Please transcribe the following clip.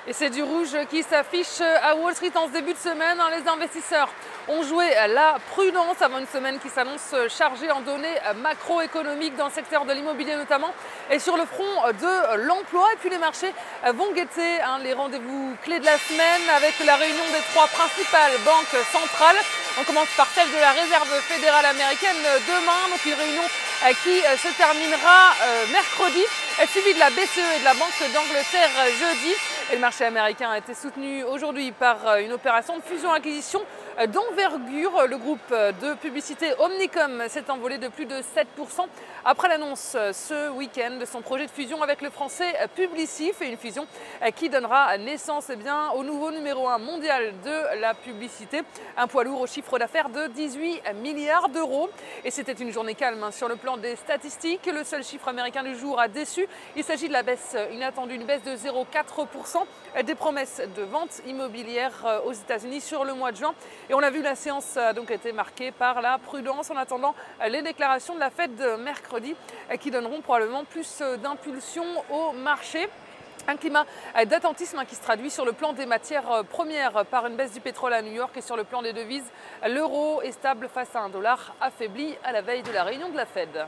Et c'est du rouge qui s'affiche à Wall Street en ce début de semaine. Les investisseurs ont joué la prudence avant une semaine qui s'annonce chargée en données macroéconomiques dans le secteur de l'immobilier notamment et sur le front de l'emploi. Et puis les marchés vont guetter les rendez-vous clés de la semaine avec la réunion des trois principales banques centrales. On commence par celle de la Réserve fédérale américaine demain, donc une réunion qui se terminera mercredi, suivie de la BCE et de la Banque d'Angleterre jeudi. Et le marché américain a été soutenu aujourd'hui par une opération de fusion-acquisition d'envergure. Le groupe de publicité Omnicom s'est envolé de plus de 7% après l'annonce ce week-end de son projet de fusion avec le français Publicis, et une fusion qui donnera naissance au nouveau numéro 1 mondial de la publicité, un poids lourd au chiffre d'affaires de 18 milliards d'euros. Et c'était une journée calme sur le plan des statistiques. Le seul chiffre américain du jour a déçu. Il s'agit de la baisse inattendue, une baisse de 0,4% des promesses de vente immobilière aux États-Unis sur le mois de juin. Et on a vu, la séance a donc été marquée par la prudence en attendant les déclarations de la Fed de mercredi qui donneront probablement plus d'impulsion au marché. Un climat d'attentisme qui se traduit sur le plan des matières premières par une baisse du pétrole à New York, et sur le plan des devises, l'euro est stable face à un dollar affaibli à la veille de la réunion de la Fed.